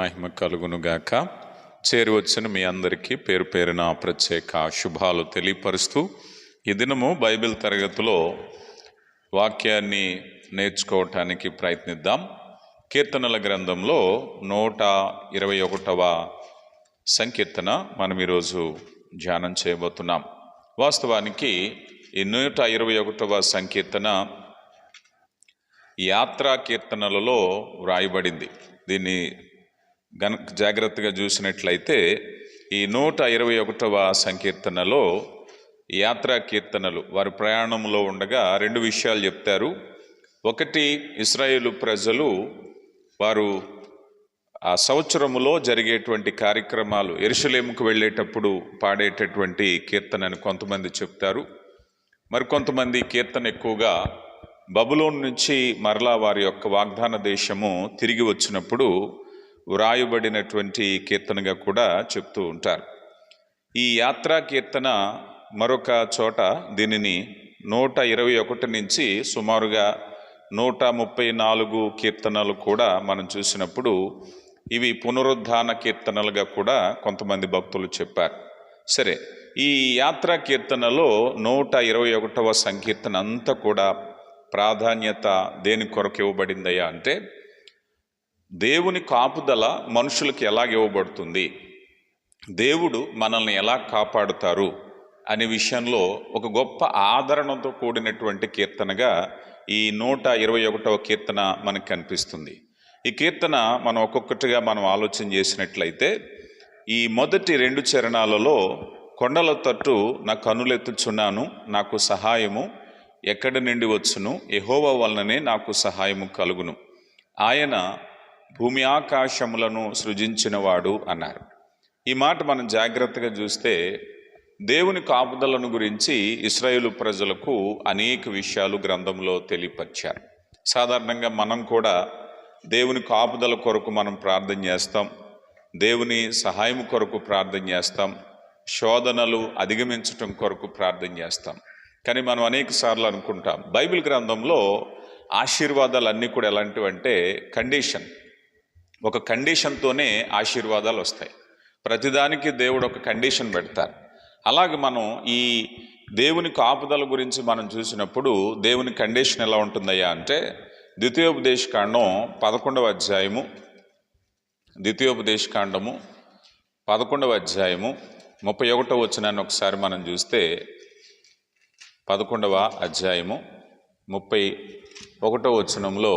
మహిమ కలుగునుగాక. చేరి వచ్చిన మీ అందరికీ పేరు పేరున ప్రత్యేక శుభాలు తెలియపరుస్తూ ఈ దినము బైబిల్ తరగతిలో వాక్యాన్ని నేర్చుకోవటానికి ప్రయత్నిద్దాం. కీర్తనల గ్రంథంలో 121వ సంకీర్తన మనం ఈరోజు ధ్యానం చేయబోతున్నాం. వాస్తవానికి ఈ 121వ సంకీర్తన యాత్రా కీర్తనలలో వ్రాయబడింది. దీన్ని జాగ్రత్తగా చూసినట్లయితే ఈ 121వ సంకీర్తనలో యాత్రా కీర్తనలు, వారి ప్రయాణంలో ఉండగా రెండు విషయాలు చెప్తారు. ఒకటి, ఇశ్రాయేలు ప్రజలు వారు ఆ సంవత్సరములో జరిగేటువంటి కార్యక్రమాలు, యెరూషలేముకు వెళ్ళేటప్పుడు పాడేటటువంటి కీర్తనని కొంతమంది చెప్తారు. మరికొంతమంది కీర్తన ఎక్కువగా బబులోను నుంచి మరలా వారి యొక్క వాగ్దాన దేశము తిరిగి వచ్చినప్పుడు వ్రాయబడినటువంటి కీర్తనగా కూడా చెప్తూ ఉంటారు. ఈ యాత్రా కీర్తన మరొక చోట దీనిని 121 నుంచి సుమారుగా 134 కీర్తనలు కూడా మనం చూసినప్పుడు ఇవి పునరుద్ధాన కీర్తనలుగా కూడా కొంతమంది భక్తులు చెప్పారు. సరే, ఈ యాత్రా కీర్తనలో 121వ సంకీర్తన అంతా కూడా ప్రాధాన్యత దేని కొరకు ఇవ్వబడిందయ్యా అంటే, దేవుని కాపుదల మనుషులకు ఎలాగ ఇవ్వబడుతుంది, దేవుడు మనల్ని ఎలా కాపాడుతారు అనే విషయంలో ఒక గొప్ప ఆదరణతో కూడినటువంటి కీర్తనగా ఈ 121వ కీర్తన మనకు కనిపిస్తుంది. ఈ కీర్తన మనం ఒక్కొక్కటిగా మనం ఆలోచన చేసినట్లయితే, ఈ మొదటి 2 చరణాలలో కొండల తట్టు నా కనులెత్తుచున్నాను, నాకు సహాయము ఎక్కడి నుండి వచ్చును, యెహోవా వలననే నాకు సహాయము కలుగును, ఆయన భూమి ఆకాశములను సృజించినవాడు అన్నారు. ఈ మాట మనం జాగ్రత్తగా చూస్తే దేవుని కాపుదలను గురించి ఇశ్రాయేలు ప్రజలకు అనేక విషయాలు గ్రంథంలో తెలియపరిచారు. సాధారణంగా మనం కూడా దేవుని కాపుదల కొరకు మనం ప్రార్థన చేస్తాం, దేవుని సహాయం కొరకు ప్రార్థన చేస్తాం, శోధనలు అధిగమించటం కొరకు ప్రార్థన చేస్తాం. కానీ మనం అనేక సార్లు అనుకుంటాం, బైబిల్ గ్రంథంలో ఆశీర్వాదాలు అన్నీ కూడా ఎలాంటివంటే కండిషన్, ఒక కండిషన్తోనే ఆశీర్వాదాలు వస్తాయి. ప్రతిదానికి దేవుడు ఒక కండిషన్ పెడతారు. అలాగే మనం ఈ దేవుని కాపుదల గురించి మనం చూసినప్పుడు దేవుని కండిషన్ ఎలా ఉంటుందయ్యా అంటే, ద్వితీయోపదేశకాండం 11వ అధ్యాయము 31వ వచనాన్ని ఒకసారి మనం చూస్తే, 11వ అధ్యాయము 31వ వచనంలో,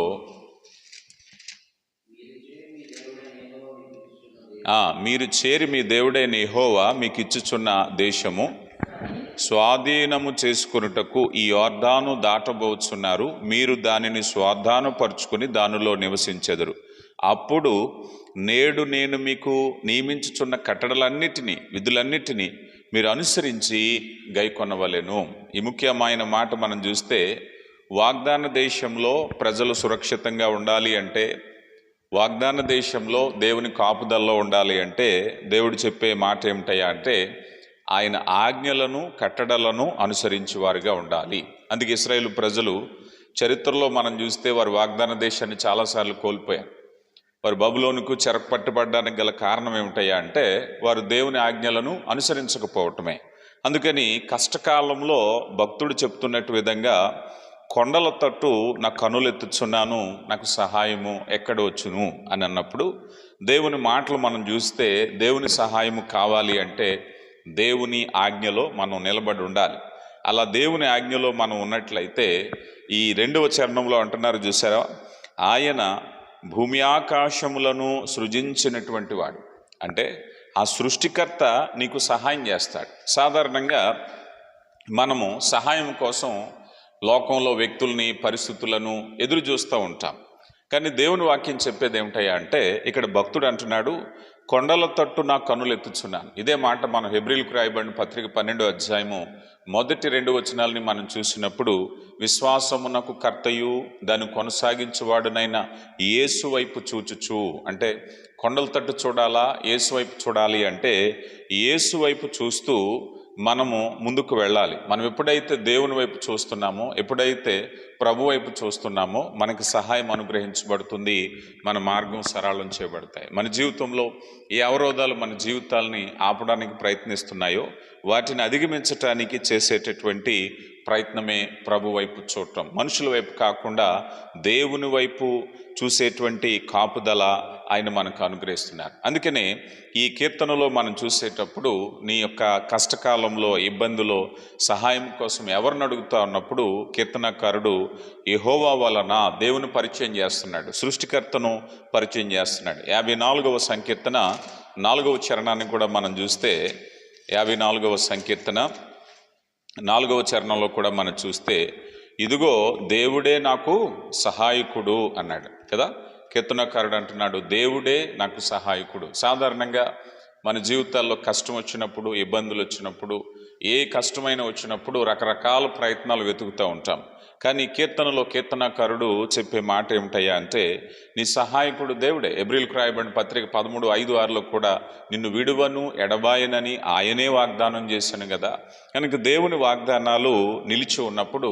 మీరు చేరి మీ దేవుడైన యెహోవా మీకు ఇచ్చుచున్న దేశము స్వాధీనము చేసుకొనుటకు ఈ యొర్దాను దాటబోచున్నారు, మీరు దానిని స్వాధీనపరుచుకుని దానిలో నివసించెదరు. అప్పుడు నేడు నేను మీకు నియమించుచున్న కట్టడలన్నిటినీ, విధులన్నిటినీ మీరు అనుసరించి గైకొనవలెను. ఈ ముఖ్యమైన మాట మనం చూస్తే, వాగ్దాన దేశంలో ప్రజలు సురక్షితంగా ఉండాలి అంటే, వాగ్దాన దేశంలో దేవుని కాపుదల్లో ఉండాలి అంటే, దేవుడు చెప్పే మాట ఏమిటయ్యా అంటే, ఆయన ఆజ్ఞలను కట్టడలను అనుసరించి వారిగా ఉండాలి. అందుకే ఇశ్రాయేలు ప్రజలు చరిత్రలో మనం చూస్తే వారు వాగ్దాన దేశాన్ని చాలాసార్లు కోల్పోయారు. వారు బబులోనుకు చెరకు పట్టుబడడానికి గల కారణం ఏమిటయ్యా అంటే, వారు దేవుని ఆజ్ఞలను అనుసరించకపోవటమే. అందుకని కష్టకాలంలో భక్తుడు చెప్తున్నట్టు విధంగా, కొండల తట్టు నా కనులెత్తుచున్నాను, నాకు సహాయము ఎక్కడ వచ్చును అని అన్నప్పుడు, దేవుని మాటలు మనం చూస్తే దేవుని సహాయము కావాలి అంటే దేవుని ఆజ్ఞలో మనం నిలబడి ఉండాలి. అలా దేవుని ఆజ్ఞలో మనం ఉన్నట్లయితే, ఈ 2వ చరణంలో అంటున్నారు చూసారా, ఆయన భూమి ఆకాశములను సృజించినటువంటి వాడు అంటే ఆ సృష్టికర్త నీకు సహాయం చేస్తాడు. సాధారణంగా మనము సహాయం కోసం లోకంలో వ్యక్తుల్ని, పరిస్థితులను ఎదురు చూస్తూ ఉంటాం. కానీ దేవుని వాక్యం చెప్పేది ఏమిటయ్యా అంటే, ఇక్కడ భక్తుడు అంటున్నాడు, కొండల తట్టు నా కన్నులు ఎత్తుచున్నాను. ఇదే మాట మనం హెబ్రీలకు రాయబడిన పత్రిక 12వ అధ్యాయము మొదటి 2 వచనాలని మనం చూసినప్పుడు, విశ్వాసమునకు కర్తయు దాన్ని కొనసాగించువాడునైన యేసు వైపు చూచుచు, అంటే కొండల తట్టు చూడాలా, యేసు వైపు చూడాలి అంటే యేసు వైపు చూస్తూ మనము ముందుకు వెళ్ళాలి. మనం ఎప్పుడైతే దేవుని వైపు చూస్తున్నామో, ఎప్పుడైతే ప్రభు వైపు చూస్తున్నామో మనకి సహాయం అనుగ్రహించబడుతుంది, మన మార్గం సరళం చేయబడతాయి. మన జీవితంలో ఏ అవరోధాలు మన జీవితాలని ఆపడానికి ప్రయత్నిస్తున్నాయో వాటిని అధిగమించటానికి చేసేటటువంటి ప్రయత్నమే ప్రభు వైపు చూడటం. మనుషుల వైపు కాకుండా దేవుని వైపు చూసేటువంటి కాపుదల ఆయన మనకు అనుగ్రహిస్తున్నారు. అందుకనే ఈ కీర్తనలో మనం చూసేటప్పుడు నీ యొక్క కష్టకాలంలో, ఇబ్బందులో సహాయం కోసం ఎవరిని అడుగుతా ఉన్నప్పుడు కీర్తనకారుడు యెహోవా వలన దేవుని పరిచయం చేస్తున్నాడు, సృష్టికర్తను పరిచయం చేస్తున్నాడు. 54వ సంకీర్తన 4వ చరణాన్ని కూడా మనం చూస్తే 54వ సంకీర్తన 4వ చరణంలో కూడా మనం చూస్తే ఇదిగో దేవుడే నాకు సహాయకుడు అన్నాడు కదా. కీర్తనకారుడు అంటున్నాడు దేవుడే నాకు సహాయకుడు. సాధారణంగా మన జీవితాల్లో కష్టం వచ్చినప్పుడు, ఇబ్బందులు వచ్చినప్పుడు, ఏ కష్టమైన వచ్చినప్పుడు రకరకాల ప్రయత్నాలు వెతుకుతూ ఉంటాం. కానీ కీర్తనలో కీర్తనకారుడు చెప్పే మాట ఏమిటయ్యా అంటే నీ సహాయకుడు దేవుడే. ఎబ్రిల్కు రాయబడిన పత్రిక 13:5-6లో కూడా నిన్ను విడువను ఎడబాయనని ఆయనే వాగ్దానం చేశాను కదా. కనుక దేవుని వాగ్దానాలు నిలిచి ఉన్నప్పుడు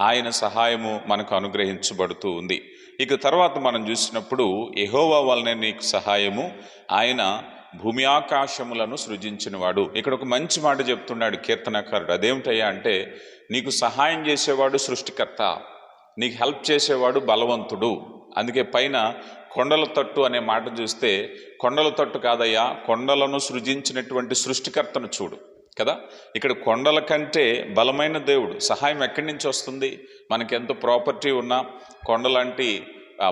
ఆయన సహాయము మనకు అనుగ్రహించబడుతూ ఉంది. ఇక తర్వాత మనం చూసినప్పుడు యెహోవా వలనే నీకు సహాయము, ఆయన భూమి ఆకాశములను సృజించినవాడు. ఇక్కడ ఒక మంచి మాట చెప్తున్నాడు కీర్తనకారుడు. అదేమిటయ్యా అంటే నీకు సహాయం చేసేవాడు సృష్టికర్త, నీకు హెల్ప్ చేసేవాడు బలవంతుడు. అందుకే పైన కొండల తట్టు అనే మాట చూస్తే కొండల తట్టు కాదయ్యా, కొండలను సృజించినటువంటి సృష్టికర్తను చూడు కదా. ఇక్కడ కొండల కంటే బలమైన దేవుడు. సహాయం ఎక్కడి నుంచి వస్తుంది? మనకెంతో ప్రాపర్టీ ఉన్నా, కొండలాంటి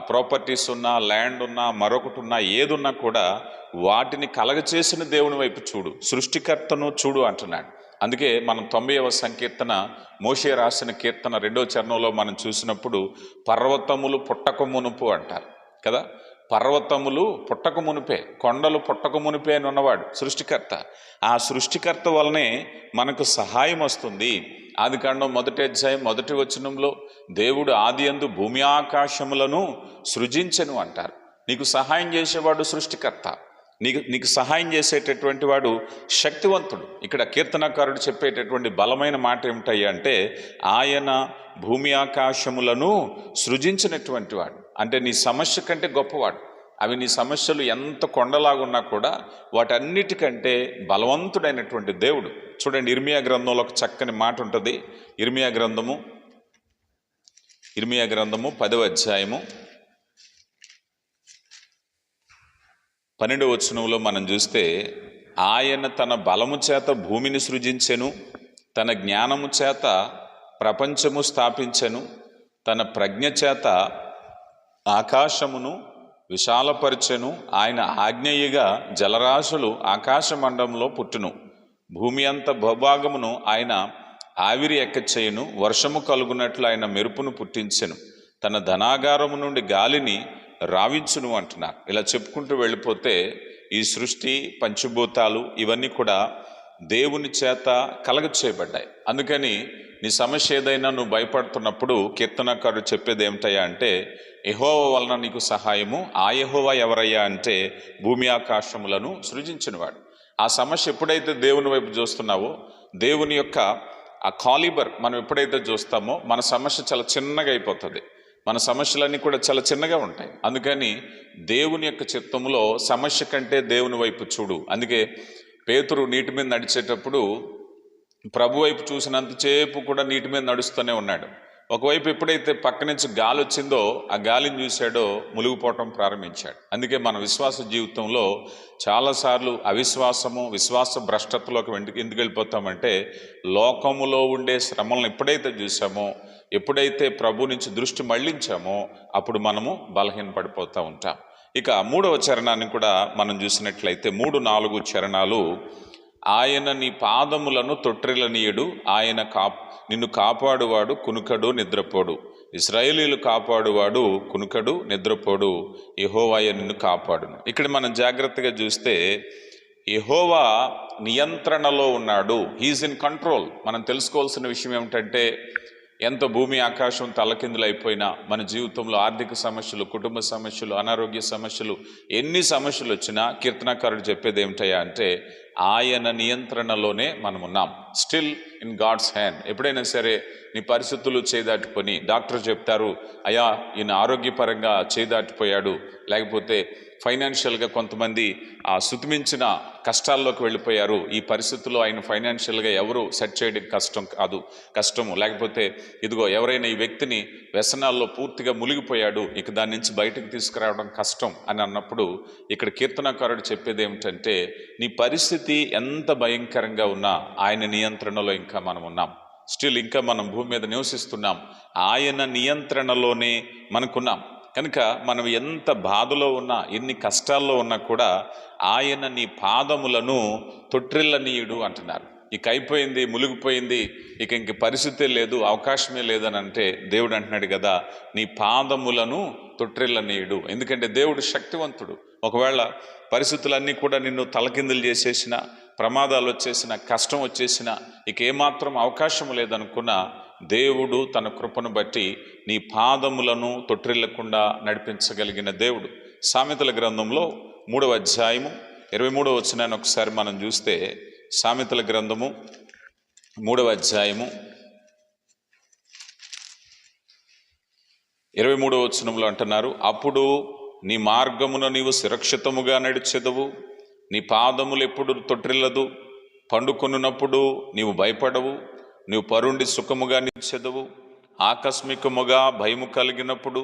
ప్రాపర్టీస్ ఉన్నా, ల్యాండ్ ఉన్నా, మరొకటి ఉన్నా, ఏదున్నా కూడా వాటిని కలగచేసిన దేవుని వైపు చూడు, సృష్టికర్తను చూడు అంటున్నాడు. అందుకే మనం 90వ సంకీర్తన మోషే రాసిన కీర్తన 2వ చరణంలో మనం చూసినప్పుడు పర్వతములు పుట్టక మునుపు అంటారు కదా. పర్వతములు పుట్టక మునిపే, కొండలు పుట్టక మునిపే అని ఉన్నవాడు సృష్టికర్త. ఆ సృష్టికర్త వలనే మనకు సహాయం వస్తుంది. ఆదికాండం 1వ అధ్యాయం 1వ వచనంలో దేవుడు ఆదియందు భూమి ఆకాశములను సృజించెను అంటారు. నీకు సహాయం చేసేవాడు సృష్టికర్త, నీకు సహాయం చేసేటటువంటి వాడు శక్తివంతుడు. ఇక్కడ కీర్తనకారుడు చెప్పేటటువంటి బలమైన మాట ఏమిటయ్యా అంటే ఆయన భూమి ఆకాశములను సృజించినటువంటి వాడు. అంటే నీ సమస్య కంటే గొప్పవాడు. అవి నీ సమస్యలు ఎంత కొండలాగున్నా కూడా వాటన్నిటికంటే బలవంతుడైనటువంటి దేవుడు. చూడండి, ఇర్మియా గ్రంథంలో ఒక చక్కని మాట ఉంటుంది. ఇర్మియా గ్రంథము 10వ అధ్యాయము 12వ వచనంలో మనం చూస్తే ఆయన తన బలము చేత భూమిని సృజించెను, తన జ్ఞానము చేత ప్రపంచము స్థాపించెను, తన ప్రజ్ఞ చేత ఆకాశమును విశాలపరచెను. ఆయన ఆజ్ఞయగా జలరాశులు ఆకాశ మండలంలో పుట్టును. భూమి అంత భూభాగమును ఆయన ఆవిరి ఎక్కచేయును. వర్షము కలుగునట్లు ఆయన మెరుపును పుట్టించెను. తన ధనాగారము నుండి గాలిని రావించును అంటున్నారు. ఇలా చెప్పుకుంటూ వెళ్ళిపోతే ఈ సృష్టి, పంచభూతాలు ఇవన్నీ కూడా దేవుని చేత కలగ చేయబడ్డాయి. అందుకని నీ సమస్య ఏదైనా నువ్వు భయపడుతున్నప్పుడు కీర్తనకారుడు చెప్పేది ఏమిటయ్యా అంటే యెహోవా వలన నీకు సహాయము. ఆ యెహోవా ఎవరయ్యా అంటే భూమి ఆకాశములను సృజించినవాడు. ఆ సమస్య ఎప్పుడైతే దేవుని వైపు చూస్తున్నావో, దేవుని యొక్క ఆ కాలిబర్ మనం ఎప్పుడైతే చూస్తామో మన సమస్య చాలా చిన్నగా అయిపోతుంది. మన సమస్యలన్నీ కూడా చాలా చిన్నగా ఉంటాయి. అందుకని దేవుని యొక్క చిత్తములో సమస్య కంటే దేవుని వైపు చూడు. అందుకే పేతురు నీటి మీద నడిచేటప్పుడు ప్రభు వైపు చూసినంతసేపు కూడా నీటి మీద నడుస్తూనే ఉన్నాడు. ఒకవైపు ఎప్పుడైతే పక్క నుంచి గాలి వచ్చిందో ఆ గాలిని చూశాడో మునిగిపోవటం ప్రారంభించాడు. అందుకే మన విశ్వాస జీవితంలో చాలాసార్లు అవిశ్వాసము, విశ్వాస భ్రష్టతలోకి ఎందుకు వెళ్ళిపోతామంటే లోకములో ఉండే శ్రమలను ఎప్పుడైతే చూసామో, ఎప్పుడైతే ప్రభు నుంచి దృష్టి మళ్లించామో అప్పుడు మనము బలహీనపడిపోతూ ఉంటాం. ఇక 3వ చరణాన్ని కూడా మనం చూసినట్లయితే 3-4 చరణాలు ఆయన నీ పాదములను తొట్టిల్లనీయుడు, ఆయన నిన్ను కాపాడువాడు కునుకడు నిద్రపోడు. ఇశ్రాయేలీయులు కాపాడువాడు కునుకడు నిద్రపోడు, యెహోవాయే నిన్ను కాపాడును. ఇక్కడ మనం జాగ్రత్తగా చూస్తే యెహోవా నియంత్రణలో ఉన్నాడు, హీఈస్ ఇన్ కంట్రోల్. మనం తెలుసుకోవాల్సిన విషయం ఏమిటంటే ఎంత భూమి ఆకాశం తలకిందులైపోయినా మన జీవితంలో ఆర్థిక సమస్యలు, కుటుంబ సమస్యలు, అనారోగ్య సమస్యలు, ఎన్ని సమస్యలు వచ్చినా కీర్తనకారుడు చెప్పేది ఏమిటయ్యా అంటే ఆయన నియంత్రణలోనే మనం ఉన్నాం. Still in God's hand. ఎప్పుడైనా సరే నీ పరిస్థితులు చేదాటిపోయి డాక్టర్ చెప్తారు, అయ్యా ఈయన ఆరోగ్యపరంగా చేదాటిపోయాడు, లేకపోతే ఫైనాన్షియల్గా కొంతమంది శుతిమించిన కష్టాల్లోకి వెళ్ళిపోయారు, ఈ పరిస్థితుల్లో ఆయన ఫైనాన్షియల్గా ఎవరు సెట్ చేయడం కష్టము, లేకపోతే ఇదిగో ఎవరైనా ఈ వ్యక్తిని వ్యసనాల్లో పూర్తిగా మునిగిపోయాడు, ఇక దాని నుంచి బయటకు తీసుకురావడం కష్టం అని అన్నప్పుడు ఇక్కడ కీర్తనకారుడు చెప్పేది ఏమిటంటే, నీ పరిస్థితి ఎంత భయంకరంగా ఉన్నా ఆయన నియంత్రణలో ఇంకా మనం ఉన్నాం. స్టిల్ ఇంకా మనం భూమి మీద నివసిస్తున్నాం, ఆయన నియంత్రణలోనే మనకున్నాం. కనుక మనం ఎంత బాధలో ఉన్నా, ఎన్ని కష్టాల్లో ఉన్నా కూడా ఆయన నీ పాదములను తొట్టిల్లనీయుడు అంటున్నారు. ఇక అయిపోయింది, మునిగిపోయింది, ఇంక పరిస్థితే లేదు, అవకాశమే లేదని అంటే దేవుడు అంటున్నాడు కదా, నీ పాదములను తొట్టిల్లనీయుడు. ఎందుకంటే దేవుడు శక్తివంతుడు. ఒకవేళ పరిస్థితులన్నీ కూడా నిన్ను తలకిందులు చేసేసిన, ప్రమాదాలు వచ్చేసిన, కష్టం వచ్చేసిన, ఇక ఏమాత్రం అవకాశం లేదనుకున్నా దేవుడు తన కృపను బట్టి నీ పాదములను తొట్టిల్లకుండా నడిపించగలిగిన దేవుడు. సామెతల గ్రంథంలో 3వ అధ్యాయము 23వ వచనాన్ని ఒకసారి మనం చూస్తే, సామెతల గ్రంథము 3వ అధ్యాయము 23వ వచనంలో అంటున్నారు, అప్పుడు నీ మార్గమున నీవు సురక్షితముగా నడిచెదవు, నీ పాదములు ఎప్పుడు తొట్టిల్లదు, పండుకొనున్నప్పుడు నీవు భయపడవు, నీవు పరుండి సుఖముగా నిలిచెదవు, ఆకస్మికముగా భయము కలిగినప్పుడు,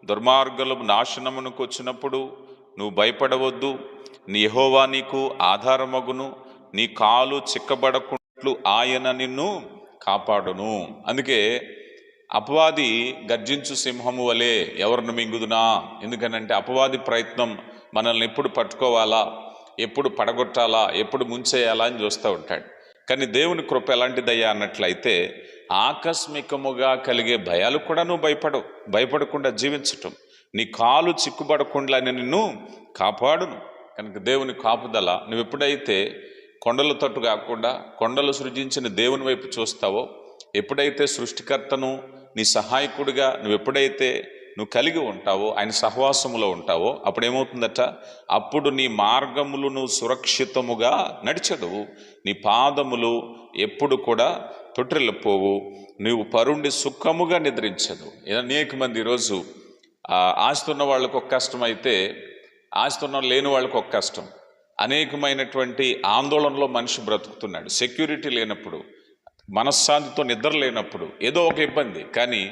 దుర్మార్గుల నాశనమునకు వచ్చినప్పుడు నువ్వు భయపడవద్దు, నీ యెహోవా నీకు ఆధారమగును, నీ కాలు చిక్కబడకుంట్లు ఆయన నిన్ను కాపాడును. అందుకే అపవాది గర్జించు సింహము వలె ఎవరిని మింగుదునా, ఎందుకనంటే అపవాది ప్రయత్నం మనల్ని ఎప్పుడు పట్టుకోవాలా, ఎప్పుడు పడగొట్టాలా, ఎప్పుడు ముంచేయాలా అని చూస్తూ ఉంటాడు. కానీ దేవుని కృప ఎలాంటిదయ్యా అన్నట్లయితే, ఆకస్మికముగా కలిగే భయాలు కూడా నువ్వు భయపడకుండా జీవించటం, నీ కాలు చిక్కుబడకుండా నిన్ను కాపాడును. కనుక దేవుని కాపుదల, నువ్వు ఎప్పుడైతే కొండల తట్టు కాకుండా కొండలు సృజించిన దేవుని వైపు చూస్తావో, ఎప్పుడైతే సృష్టికర్తను నీ సహాయకుడిగా నువ్వు కలిగి ఉంటావో, ఆయన సహవాసములో ఉంటావో, అప్పుడేమవుతుందట, అప్పుడు నీ మార్గములు నువ్వు సురక్షితముగా నడిచెదవు, నీ పాదములు ఎప్పుడు కూడా తొట్టిల్లపోవు, నీవు పరుండి సుఖముగా నిద్రించదు. అనేక మంది ఈరోజు ఆస్తి ఉన్న వాళ్ళకు ఒక కష్టం అయితే, ఆస్తి లేని వాళ్ళకు ఒక కష్టం. అనేకమైనటువంటి ఆందోళనలో మనిషి బ్రతుకుతున్నాడు. సెక్యూరిటీ లేనప్పుడు, మనశ్శాంతితో నిద్ర లేనప్పుడు ఏదో ఒక ఇబ్బంది. కానీ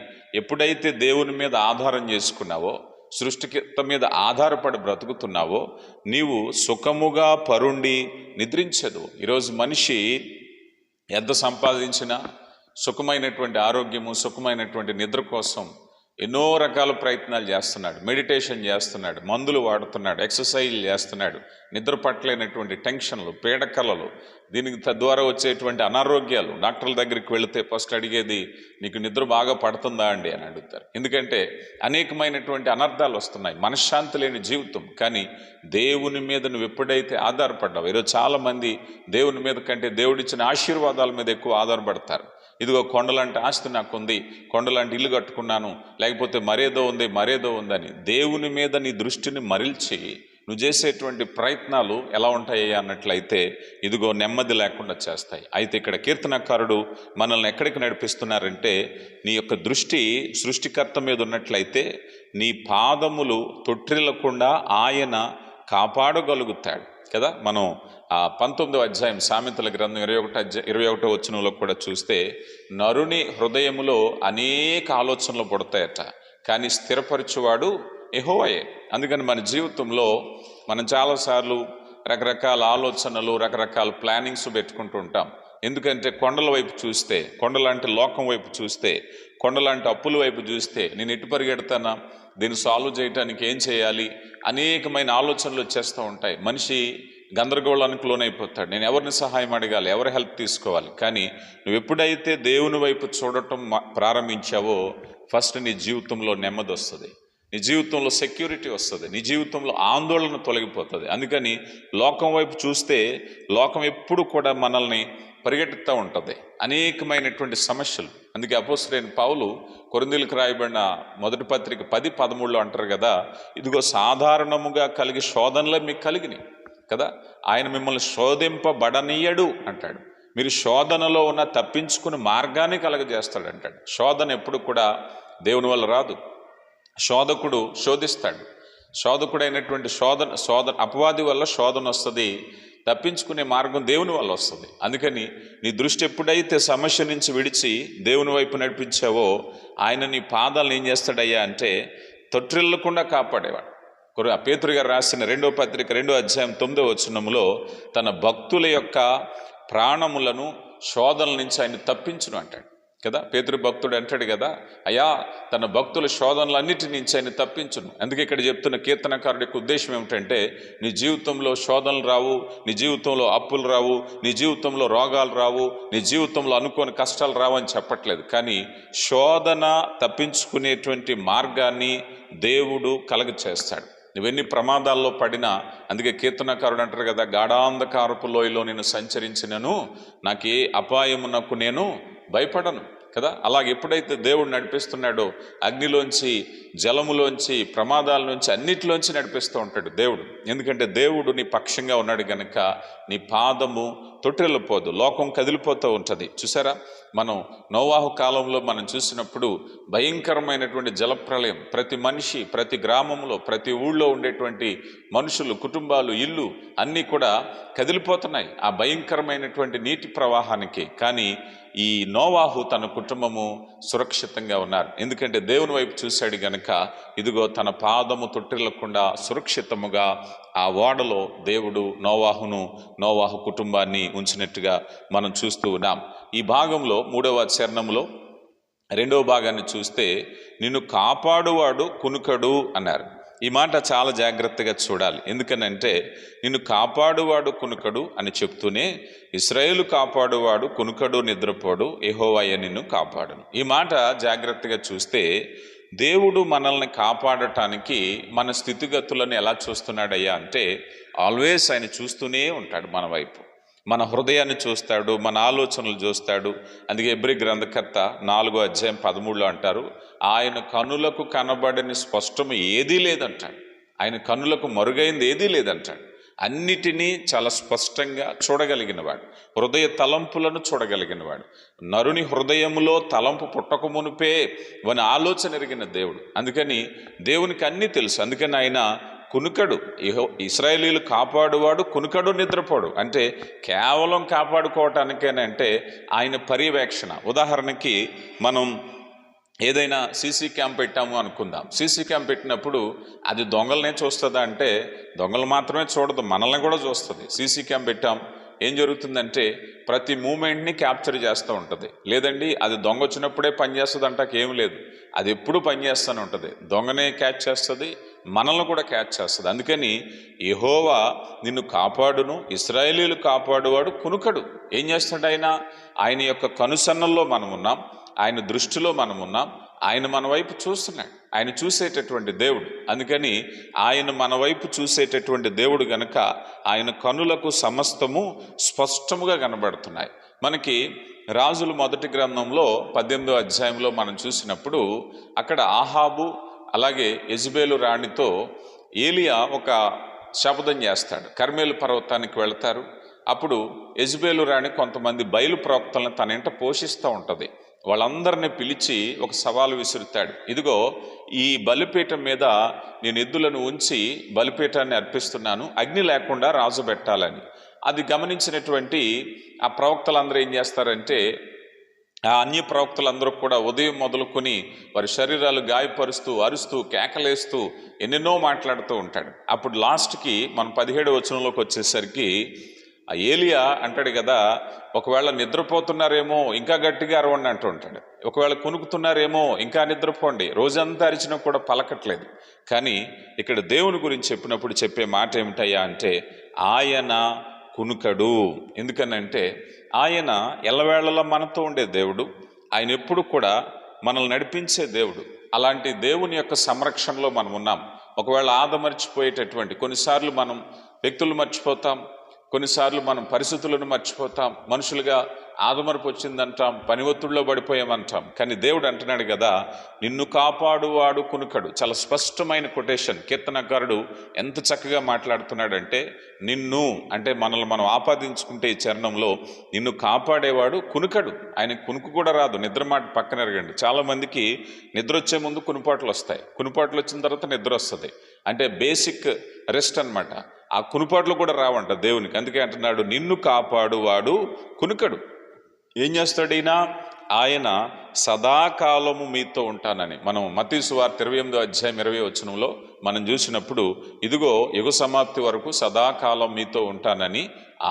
ఎప్పుడైతే దేవుని మీద ఆధారం చేసుకున్నావో, సృష్టికర్త మీద ఆధారపడి బ్రతుకుతున్నావో, నీవు సుఖముగా పరుండి నిద్రించదు. ఈరోజు మనిషి ఎంత సంపాదించినా సుఖమైనటువంటి ఆరోగ్యము, సుఖమైనటువంటి నిద్ర కోసం ఎన్నో రకాల ప్రయత్నాలు చేస్తున్నాడు, మెడిటేషన్ చేస్తున్నాడు, మందులు వాడుతున్నాడు, ఎక్సర్సైజ్ చేస్తున్నాడు, నిద్ర పట్టలేనటువంటి టెన్షన్లు, పీడకలలు, దీనికి తద్వారా వచ్చేటువంటి అనారోగ్యాలు. డాక్టర్ల దగ్గరికి వెళితే ఫస్ట్ అడిగేది, నీకు నిద్ర బాగా పడుతుందా అండి అని అడుగుతారు. ఎందుకంటే అనేకమైనటువంటి అనర్థాలు వస్తున్నాయి, మనశ్శాంతి లేని జీవితం. కానీ దేవుని మీద నువ్వు ఎప్పుడైతే ఆధారపడ్డావు, ఈరోజు చాలామంది దేవుని మీద కంటే దేవుడిచ్చిన ఆశీర్వాదాల మీద ఎక్కువ ఆధారపడతారు. ఇదిగో కొండలాంటి ఆస్తి నాకుంది, కొండలాంటి ఇల్లు కట్టుకున్నాను, లేకపోతే మరేదో ఉందని దేవుని మీద నీ దృష్టిని మరల్చి నువ్వు చేసేటువంటి ప్రయత్నాలు ఎలా ఉంటాయి అన్నట్లయితే, ఇదిగో నెమ్మది లేకుండా చేస్తాయి. అయితే ఇక్కడ కీర్తనకారుడు మనల్ని ఎక్కడికి నడిపిస్తున్నారంటే, నీ యొక్క దృష్టి సృష్టికర్త మీద ఉన్నట్లయితే నీ పాదములు తొట్టిల్లకుండా ఆయన కాపాడగలుగుతాడు కదా. మనం 19వ అధ్యాయం సామెతల గ్రంథం 21వ వచనంలో కూడా చూస్తే, నరుని హృదయములో అనేక ఆలోచనలు పుడతాయట, కానీ స్థిరపరచువాడు యెహోవాయే. అందుకని మన జీవితంలో మనం చాలాసార్లు రకరకాల ఆలోచనలు, రకరకాల ప్లానింగ్స్ పెట్టుకుంటూ ఉంటాం. ఎందుకంటే కొండల వైపు చూస్తే, కొండలాంటి లోకం వైపు చూస్తే, కొండలాంటి అప్పుల వైపు చూస్తే, నేను ఎటు పరిగెడతానా, దీన్ని సాల్వ్ చేయడానికి ఏం చేయాలి, అనేకమైన ఆలోచనలు వచ్చేస్తూ ఉంటాయి. మనిషి గందరగోళానికి లోనైపోతాడు. నేను ఎవరిని సహాయం అడగాలి, ఎవరి హెల్ప్ తీసుకోవాలి. కానీ నువ్వు ఎప్పుడైతే దేవుని వైపు చూడటం ప్రారంభించావో, ఫస్ట్ నీ జీవితంలో నెమ్మది వస్తుంది, నీ జీవితంలో సెక్యూరిటీ వస్తుంది, నీ జీవితంలో ఆందోళన తొలగిపోతుంది. అందుకని లోకం వైపు చూస్తే లోకం ఎప్పుడు కూడా మనల్ని పరిగెట్టుతూ ఉంటుంది, అనేకమైనటువంటి సమస్యలు. అందుకే అపోస్తలుడైన పౌలు కొరింథీయులకు రాయబడిన మొదటి పత్రిక 10:13 అంటారు కదా, ఇదిగో సాధారణముగా కలిగి శోధనలే మీకు కలిగినాయి కదా, ఆయన మిమ్మల్ని శోధింపబడనీయడు అంటాడు. మీరు శోధనలో ఉన్న తప్పించుకుని మార్గాన్ని కలగజేస్తాడంటాడు. శోధన ఎప్పుడు కూడా దేవుని వల్ల రాదు. శోధకుడు శోధిస్తాడు. శోధకుడైనటువంటి శోధన అపవాది వల్ల శోధన వస్తుంది. తప్పించుకునే మార్గం దేవుని వల్ల వస్తుంది. అందుకని నీ దృష్టి ఎప్పుడైతే సమస్య నుంచి విడిచి దేవుని వైపు నడిపించావో ఆయన నీ పాదాలను ఏం చేస్తాడయ్యా అంటే తొట్టిల్లకుండా కాపాడేవాడు. పేతురు గారు రాసిన 2వ పత్రిక 2వ అధ్యాయం 9వ వచనములో తన భక్తుల యొక్క ప్రాణములను శోధనల నుంచి ఆయన తప్పించును అంటాడు కదా. పేతురు భక్తుడు అంటాడు కదా, అయ్యా తన భక్తుల శోధనలన్నిటి నుంచి ఆయన తప్పించును. అందుకే ఇక్కడ చెప్తున్న కీర్తనకారుడి యొక్క ఉద్దేశం ఏమిటంటే నీ జీవితంలో శోధనలు రావు, నీ జీవితంలో అప్పులు రావు, నీ జీవితంలో రోగాలు రావు, నీ జీవితంలో అనుకోని కష్టాలు రావు అని చెప్పట్లేదు. కానీ శోధన తప్పించుకునేటువంటి మార్గాన్ని దేవుడు కలగచేస్తాడు. నువ్వెన్ని ప్రమాదాల్లో పడినా, అందుకే కీర్తనకారుడు అంటారు కదా, గాఢాంధకారపు లోయలో నేను సంచరించినను నాకు ఏ అపాయమునకు నేను భయపడను కదా. అలాగే ఎప్పుడైతే దేవుడు నడిపిస్తున్నాడో అగ్నిలోంచి, జలములోంచి, ప్రమాదాల నుంచి, అన్నిటిలోంచి నడిపిస్తూ ఉంటాడు దేవుడు. ఎందుకంటే దేవుడు నీ పక్షంగా ఉన్నాడు కనుక నీ పాదము తొట్టిల్లిపోదు, లోకం కదిలిపోతూ ఉంటుంది. చూసారా, మనం నోవాహు కాలంలో మనం చూసినప్పుడు భయంకరమైనటువంటి జలప్రలయం, ప్రతి మనిషి, ప్రతి గ్రామంలో, ప్రతి ఊళ్ళో ఉండేటువంటి మనుషులు, కుటుంబాలు, ఇల్లు అన్నీ కూడా కదిలిపోతున్నాయి ఆ భయంకరమైనటువంటి నీటి ప్రవాహానికి. కానీ ఈ నోవాహు తన కుటుంబము సురక్షితంగా ఉన్నారు. ఎందుకంటే దేవుని వైపు చూశాడు గనక ఇదిగో తన పాదము తొట్టిల్లకుండా సురక్షితముగా ఆ ఓడలో దేవుడు నోవాహు కుటుంబాన్ని ఉంచినట్టుగా మనం చూస్తూ ఉన్నాం. ఈ భాగంలో 3వ చరణంలో 2వ భాగాన్ని చూస్తే నిన్ను కాపాడువాడు కునుకడు అన్నారు. ఈ మాట చాలా జాగ్రత్తగా చూడాలి. ఎందుకనంటే నిన్ను కాపాడువాడు కునుకడు అని చెప్తూనే ఇశ్రాయేలు కాపాడువాడు కునుకడు నిద్రపోడు, యెహోవాయే నిన్ను కాపాడును. ఈ మాట జాగ్రత్తగా చూస్తే దేవుడు మనల్ని కాపాడటానికి మన స్థితిగతులను ఎలా చూస్తున్నాడయ్యా అంటే ఆల్వేస్ ఆయన చూస్తూనే ఉంటాడు మన వైపు. మన హృదయాన్ని చూస్తాడు, మన ఆలోచనలు చూస్తాడు. అందుకే హెబ్రీ గ్రంథకర్త 4వ అధ్యాయం 13లో అంటారు, ఆయన కనులకు కనబడని స్పష్టము ఏదీ లేదంటాడు. ఆయన కనులకు మరుగైంది ఏదీ లేదంటాడు. అన్నిటినీ చాలా స్పష్టంగా చూడగలిగినవాడు, హృదయ తలంపులను చూడగలిగినవాడు. నరుని హృదయములో తలంపు పుట్టక మునిపే వాని ఆలోచన ఎరిగిన దేవుడు. అందుకని దేవునికి అన్నీ తెలుసు. అందుకని ఆయన కునుకడు, ఇశ్రాయేలీలు కాపాడువాడు కునుకడు నిద్రపోడు. అంటే కేవలం కాపాడుకోవటానికేనంటే ఆయన పర్యవేక్షణ. ఉదాహరణకి మనం ఏదైనా సీసీ క్యామ్ పెట్టాము అనుకుందాం. సీసీ క్యామ్ పెట్టినప్పుడు అది దొంగలనే చూస్తుందా అంటే దొంగలు మాత్రమే చూడదు, మనల్ని కూడా చూస్తుంది. సీసీ క్యామ్ పెట్టాం, ఏం జరుగుతుందంటే ప్రతి మూమెంట్ని క్యాప్చర్ చేస్తూ ఉంటుంది. లేదండి అది దొంగ వచ్చినప్పుడే పనిచేస్తుంది అంటాక ఏం లేదు, అది ఎప్పుడు పనిచేస్తూనే ఉంటుంది. దొంగనే క్యాచ్ చేస్తుంది, మనల్ని కూడా క్యాచ్ చేస్తుంది. అందుకని యెహోవా నిన్ను కాపాడును, ఇశ్రాయేలీలు కాపాడువాడు కునుకడు. ఏం చేస్తాడు ఆయన యొక్క కనుసన్నల్లో మనం ఉన్నాం, ఆయన దృష్టిలో మనం ఉన్నాం. ఆయన మన వైపు చూస్తున్నాడు, ఆయన చూసేటటువంటి దేవుడు. అందుకని ఆయన మన వైపు చూసేటటువంటి దేవుడు గనక ఆయన కనులకు సమస్తము స్పష్టముగా కనబడుతున్నాయి. మనకి రాజుల మొదటి గ్రంథంలో 18వ అధ్యాయంలో మనం చూసినప్పుడు అక్కడ ఆహాబు అలాగే యెజబెలు రాణితో ఏలియా ఒక శపథం చేస్తాడు. కర్మేలు పర్వతానికి వెళతారు. అప్పుడు యెజబెలు రాణి కొంతమంది బయలు ప్రవక్తలను తన ఇంట పోషిస్తూ ఉంటుంది. వాళ్ళందరినీ పిలిచి ఒక సవాలు విసురుతాడు. ఇదిగో ఈ బలిపీఠం మీద నేను ఎద్దులను ఉంచి బలిపీఠాన్ని అర్పిస్తున్నాను, అగ్ని లేకుండా రాజు పెట్టాలని. అది గమనించినటువంటి ఆ ప్రవక్తలందరూ ఏం చేస్తారంటే ఆ అన్య ప్రవక్తలందరూ కూడా ఉదయం మొదలుకొని వారి శరీరాలు గాయపరుస్తూ, అరుస్తూ, కేకలేస్తూ ఎన్నెన్నో మాట్లాడుతూ ఉంటాడు. అప్పుడు లాస్ట్కి మనం 17వ వచనంలోకి వచ్చేసరికి ఆ ఏలియా అంటాడు కదా, ఒకవేళ నిద్రపోతున్నారేమో ఇంకా గట్టిగా అరవండి అంటూ ఉంటాడు. ఒకవేళ కునుకుతున్నారేమో ఇంకా నిద్రపోండి, రోజంతా అరిచినా కూడా పలకట్లేదు. కానీ ఇక్కడ దేవుని గురించి చెప్పినప్పుడు చెప్పే మాట ఏమిటయ్యా అంటే ఆయన కునుకడు. ఎందుకనంటే ఆయన ఎల్లవేళలా మనతో ఉండే దేవుడు, ఆయన ఎప్పుడు కూడా మనల్ని నడిపించే దేవుడు. అలాంటి దేవుని యొక్క సంరక్షణలో మనం ఉన్నాం. ఒకవేళ ఆదమర్చిపోయేటటువంటి కొన్నిసార్లు మనం వ్యక్తులు మర్చిపోతాం, కొన్నిసార్లు మనం పరిస్థితులను మర్చిపోతాం, మనుషులుగా ఆదమరపు వచ్చిందంటాం, పని ఒత్తిడిలో పడిపోయామంటాం. కానీ దేవుడు అంటున్నాడు కదా, నిన్ను కాపాడువాడు కునుకడు. చాలా స్పష్టమైన కొటేషన్. కీర్తనకారుడు ఎంత చక్కగా మాట్లాడుతున్నాడంటే, నిన్ను అంటే మనల్ని మనం ఆపాదించుకుంటే ఈ చరణంలో నిన్ను కాపాడేవాడు కునుకడు. ఆయన కునుకు కూడా రాదు. నిద్ర మాట పక్కన ఎరగండి. చాలామందికి నిద్ర వచ్చే ముందు కునుపాట్లు వస్తాయి, కునుపాట్లు వచ్చిన తర్వాత నిద్ర వస్తుంది. అంటే బేసిక్ రెస్ట్ అన్నమాట. ఆ కునుపాట్లు కూడా రావంట దేవునికి. అందుకే అంటున్నాడు, నిన్ను కాపాడువాడు కునుకడు. ఏం చేస్తాడు ఈయన? ఆయన సదాకాలము మీతో ఉంటానని మనం మత్తయి సువార్త 28వ అధ్యాయం 20వ వచనంలో మనం చూసినప్పుడు, ఇదిగో యుగ సమాప్తి వరకు సదాకాలం మీతో ఉంటానని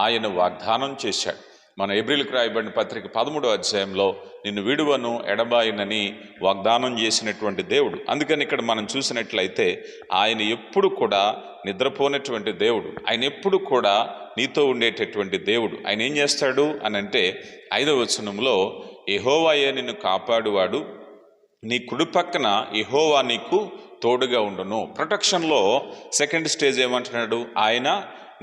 ఆయన వాగ్దానం చేశాడు. మన హెబ్రీయులకు రాయబడిన పత్రిక 13వ అధ్యాయంలో నిన్ను విడువను ఎడబాయినని వాగ్దానం చేసినటువంటి దేవుడు. అందుకని ఇక్కడ మనం చూసినట్లయితే ఆయన ఎప్పుడు కూడా నిద్రపోయినటువంటి దేవుడు. ఆయన ఎప్పుడు కూడా నీతో ఉండేటటువంటి దేవుడు. ఆయన ఏం చేస్తాడు అని అంటే 5వ వచనంలో, యెహోవాయే నిన్ను కాపాడువాడు, నీ కుడి పక్కన యెహోవా నీకు తోడుగా ఉండును. ప్రొటెక్షన్లో సెకండ్ స్టేజ్ ఏమంటున్నాడు? ఆయన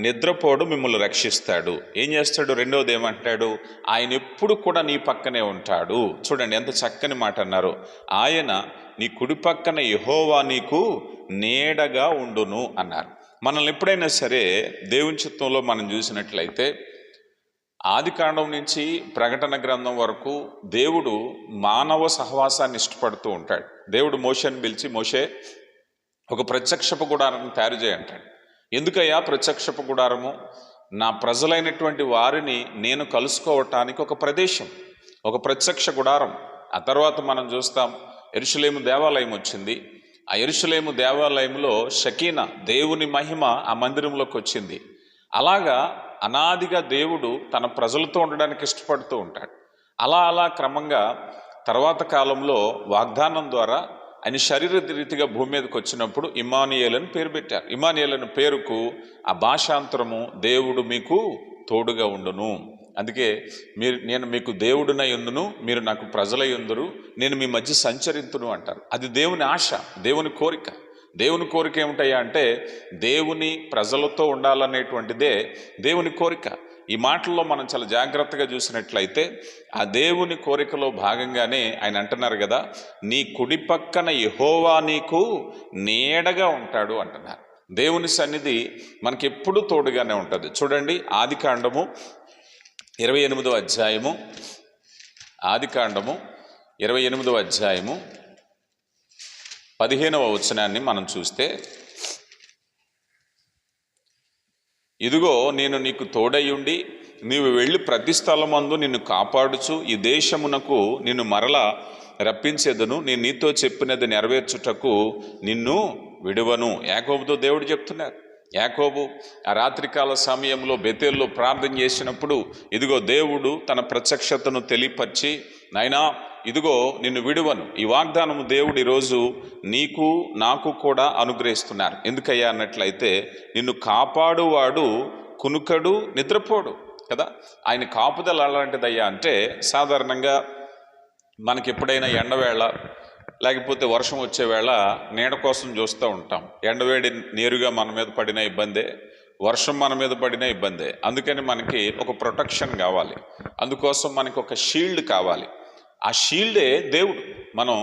నిద్రపోడు, మిమ్మల్ని రక్షిస్తాడు. ఏం చేస్తాడు? రెండవది ఏమంటాడు? ఆయన ఎప్పుడు కూడా నీ పక్కనే ఉంటాడు. చూడండి ఎంత చక్కని మాట అన్నారు. ఆయన నీ కుడి పక్కన యెహోవా నీకు నీడగా ఉండును అన్నారు. మనల్ని ఎప్పుడైనా సరే దేవుని చిత్తంలో మనం చూసినట్లయితే ఆదికాండం నుంచి ప్రకటన గ్రంథం వరకు దేవుడు మానవ సహవాసాన్ని ఇష్టపడుతూ ఉంటాడు. దేవుడు మోషేని పిలిచి, మోషే ఒక ప్రత్యక్షపు గుడారం తయారు చేయంటాడు. ఎందుకయ్యా ప్రత్యక్షపు గుడారము? నా ప్రజలైనటువంటి వారిని నేను కలుసుకోవటానికి ఒక ప్రదేశం, ఒక ప్రత్యక్ష గుడారం. ఆ తర్వాత మనం చూస్తాం యెరూషలేము దేవాలయం వచ్చింది. ఆ యెరూషలేము దేవాలయంలో షకీనా, దేవుని మహిమ ఆ మందిరంలోకి వచ్చింది. అలాగా అనాదిగా దేవుడు తన ప్రజలతో ఉండడానికి ఇష్టపడుతూ ఉంటాడు. అలా క్రమంగా తర్వాత కాలంలో వాగ్దానం ద్వారా ఆయన శరీర రీతిగా భూమి మీదకి వచ్చినప్పుడు ఇమ్మానుయేల్ అని పేరు పెట్టారు. ఇమ్మానుయేల్ అనే పేరుకు ఆ భాషాంతరము దేవుడు మీకు తోడుగా ఉండును. అందుకే నేను మీకు దేవుడినై ఉందును, మీరు నాకు ప్రజలై ఉందురు, నేను మీ మధ్య సంచరింతును అంటారు. అది దేవుని ఆశ, దేవుని కోరిక. దేవుని కోరిక ఏమిటయ్యా అంటే దేవుని ప్రజలతో ఉండాలనేటువంటిదే దేవుని కోరిక. ఈ మాటల్లో మనం చాలా జాగ్రత్తగా చూసినట్లయితే ఆ దేవుని కోరికలో భాగంగానే ఆయన అంటున్నారు కదా, నీ కుడి పక్కన యెహోవా నీకు నీడగా ఉంటాడు అంటున్నారు. దేవుని సన్నిధి మనకి ఎప్పుడూ తోడుగానే ఉంటుంది. చూడండి ఆదికాండము 28వ అధ్యాయము, ఆదికాండము 28వ అధ్యాయము 15వ వచనాన్ని మనం చూస్తే, ఇదిగో నేను నీకు తోడయ్యుండి నీవు వెళ్ళి ప్రతి స్థలమందు నిన్ను కాపాడుచు ఈ దేశమునకు నిన్ను మరలా రప్పించేదను, నేను నీతో చెప్పినది నెరవేర్చుటకు నిన్ను విడువను. యాకోబుతో దేవుడు చెప్తున్నారు. యాకోబు ఆ రాత్రికాల సమయంలో బెతేల్లో ప్రార్థన చేసినప్పుడు ఇదిగో దేవుడు తన ప్రత్యక్షతను తెలియపరిచి, నాయనా ఇదిగో నిన్ను విడువను. ఈ వాగ్దానము దేవుడు ఈరోజు నీకు నాకు కూడా అనుగ్రహిస్తున్నారు. ఎందుకయ్యా అన్నట్లయితే నిన్ను కాపాడువాడు కునుకడు, నిద్రపోడు కదా. ఆయన కాపుదల అలాంటిదయ్యా అంటే సాధారణంగా మనకి ఎప్పుడైనా ఎండవేళ లేకపోతే వర్షం వచ్చే వేళ నీడ కోసం చూస్తూ ఉంటాం. ఎండవేడి నేరుగా మన మీద పడిన ఇబ్బందే, వర్షం మన మీద పడిన ఇబ్బందే. అందుకని మనకి ఒక ప్రొటెక్షన్ కావాలి, అందుకోసం మనకి ఒక షీల్డ్ కావాలి. ఆ షీల్డే దేవుడు. మనం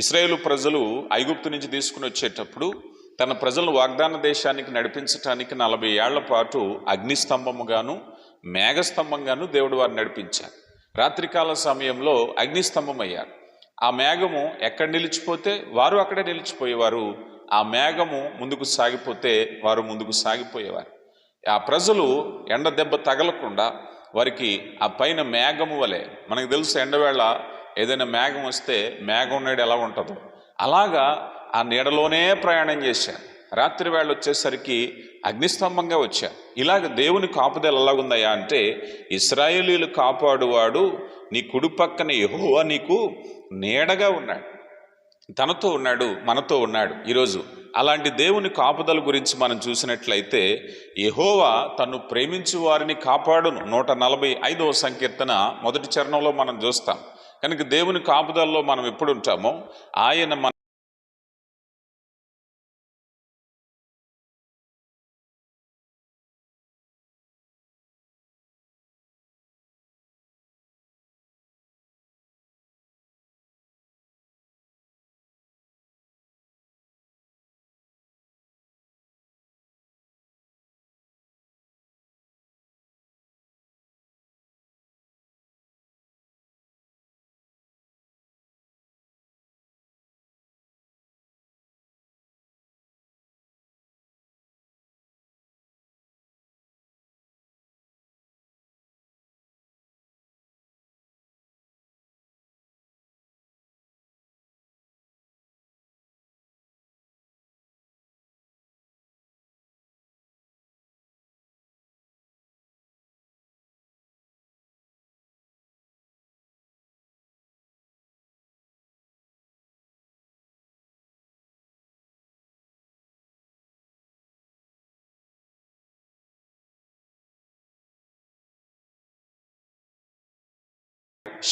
ఇశ్రాయేలు ప్రజలు ఐగుప్తు నుంచి తీసుకుని వచ్చేటప్పుడు తన ప్రజలను వాగ్దాన దేశానికి నడిపించటానికి 40 ఏళ్ల పాటు అగ్నిస్తంభముగాను మేఘస్తంభంగాను దేవుడు వారిని నడిపించారు. రాత్రికాల సమయంలో అగ్నిస్తంభం అయ్యారు. ఆ మేఘము ఎక్కడ నిలిచిపోతే వారు అక్కడే నిలిచిపోయేవారు. ఆ మేఘము ముందుకు సాగిపోతే వారు ముందుకు సాగిపోయేవారు. ఆ ప్రజలు ఎండ దెబ్బ తగలకుండా వారికి ఆ పైన మేఘము వలె, మనకు తెలుసు ఎండవేళ ఏదైనా మేఘం వస్తే మేఘం నీడ ఎలా ఉంటుందో అలాగా ఆ నీడలోనే ప్రయాణం చేశారు. రాత్రి వేళ వచ్చేసరికి అగ్నిస్తంభంగా వచ్చారు. ఇలాగ దేవుని కాపుదల ఎలాగుందయ్యా అంటే ఇశ్రాయేలీయులు కాపాడువాడు నీ కుడి పక్కన యెహోవా నీకు నీడగా ఉన్నాడు, తనతో ఉన్నాడు, మనతో ఉన్నాడు. ఈరోజు అలాంటి దేవుని కాపుదల గురించి మనం చూసినట్లయితే యెహోవా తన్ను ప్రేమించు వారిని కాపాడును 145వ సంకీర్తన మొదటి చరణంలో మనం చూస్తాం. కనుక దేవుని కాపుదలలో మనం ఎప్పుడు ఉంటామో ఆయన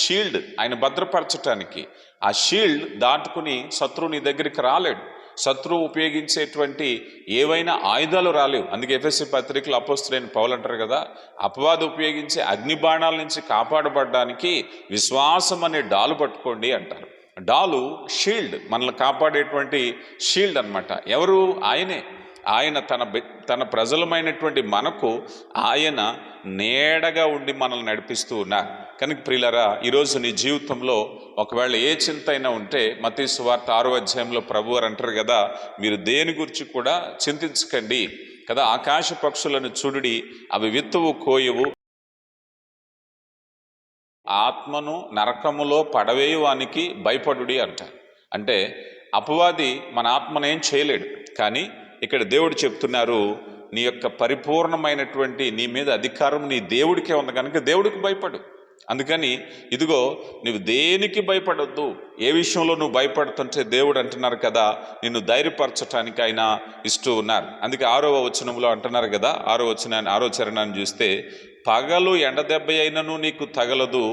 షీల్డ్, ఆయన భద్రపరచటానికి. ఆ షీల్డ్ దాటుకుని శత్రువు నీ దగ్గరికి రాలేడు. శత్రువు ఉపయోగించేటువంటి ఏవైనా ఆయుధాలు రాలేవు. అందుకే ఎఫెసీ పత్రికలో అపోస్తలుడైన పౌలు అంటారు కదా, అపవాది ఉపయోగించే అగ్ని బాణాల నుంచి కాపాడబడడానికి విశ్వాసం అనే డాలు పట్టుకోండి అంటారు. డాలు షీల్డ్, మనల్ని కాపాడేటువంటి షీల్డ్ అన్నమాట. ఎవరు? ఆయనే. ఆయన తన ప్రజలమైనటువంటి మనకు ఆయన నీడగా ఉండి మనల్ని నడిపిస్తూ ఉన్నారు. కనుక ప్రియులారా, ఈరోజు నీ జీవితంలో ఒకవేళ ఏ చింత అయినా ఉంటే మత్తయి సువార్త 6వ అధ్యాయంలో ప్రభువారు అంటారు కదా, మీరు దేని గురించి కూడా చింతించకండి కదా, ఆకాశ పక్షులను చూడుడి, అవి విత్తువు కోయవు, ఆత్మను నరకములో పడవేయువానికి భయపడుడి అంటారు. అంటే అపవాది మన ఆత్మనేం చేయలేడు. కానీ ఇక్కడ దేవుడు చెప్తున్నారు, నీ యొక్క పరిపూర్ణమైనటువంటి నీ మీద అధికారం నీ దేవుడికే ఉంది కనుక దేవుడికి భయపడు. అందుకని ఇదిగో నువ్వు దేనికి భయపడొద్దు. ఏ విషయంలో నువ్వు భయపడుతుంటే దేవుడు అంటున్నారు కదా, నిన్ను ధైర్యపరచటానికి ఆయన ఇస్తూ ఉన్నారు. అందుకే 6వ వచనంలో అంటున్నారు కదా, 6వ చరణాన్ని చూస్తే, పగలు ఎండ దెబ్బ అయినను నీకు తగలదు,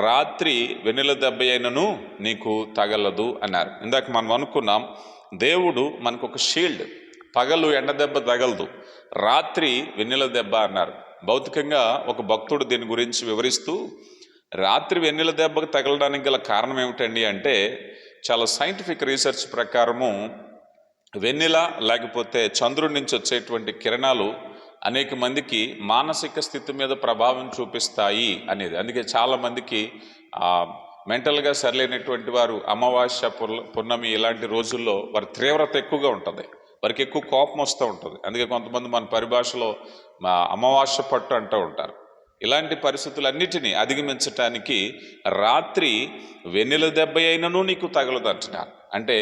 రాత్రి వెన్నెల దెబ్బ అయినను నీకు తగలదు అన్నారు. ఇందాక మనం అనుకున్నాం, దేవుడు మనకు ఒక షీల్డ్. పగలు ఎండ దెబ్బ తగలదు, రాత్రి వెన్నెల దెబ్బ అన్నారు. భౌతికంగా ఒక భక్తుడు దీని గురించి వివరిస్తూ, రాత్రి వెన్నెల దెబ్బకు తగలడానికి గల కారణం ఏమిటండి అంటే, చాలా సైంటిఫిక్ రీసెర్చ్ ప్రకారము వెన్నెల లేకపోతే చంద్రుడి నుంచి వచ్చేటువంటి కిరణాలు అనేక మందికి మానసిక స్థితి మీద ప్రభావం చూపిస్తాయి అనేది. అందుకే చాలామందికి మెంటల్గా సరిలేనటువంటి వారు అమావాస్య, పున్నమి ఇలాంటి రోజుల్లో వారి తీవ్రత ఎక్కువగా ఉంటుంది, వారికి ఎక్కువ కోపం వస్తూ ఉంటుంది. అందుకే కొంతమంది మన పరిభాషలో అమావాస్య పట్టు అంటూ ఉంటారు. ఇలాంటి పరిస్థితులన్నిటినీ అధిగమించటానికి రాత్రి వెన్నెల దెబ్బ అయినను నీకు తగలదు అంటున్నారు. అంటే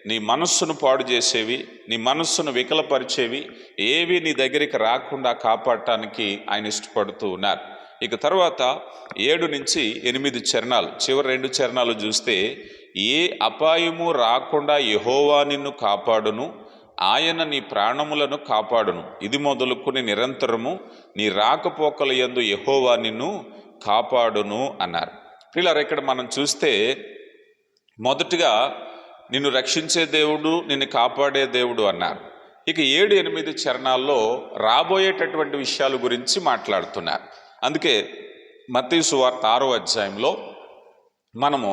నీ మనస్సును పాడు చేసేవి, నీ మనస్సును వికలపరిచేవి ఏవి నీ దగ్గరికి రాకుండా కాపాడటానికి ఆయన ఇష్టపడుతూ ఉన్నారు. ఇక తర్వాత 7 నుంచి 8 చరణాలు, చివరి 2 చరణాలు చూస్తే, ఏ అపాయము రాకుండా యెహోవా నిన్ను కాపాడును, ఆయన నీ ప్రాణములను కాపాడును, ఇది మొదలుకొని నిరంతరము నీ రాకపోకల యందు యెహోవా నిన్ను కాపాడును అన్నారు. ప్రియులారా, ఇక్కడ మనం చూస్తే మొదటిగా నిన్ను రక్షించే దేవుడు, నిన్ను కాపాడే దేవుడు అన్నారు. ఇక 7-8 చరణాల్లో రాబోయేటటువంటి విషయాల గురించి మాట్లాడుతున్నారు. అందుకే మత్తయి సువార్త 6వ అధ్యాయంలో మనము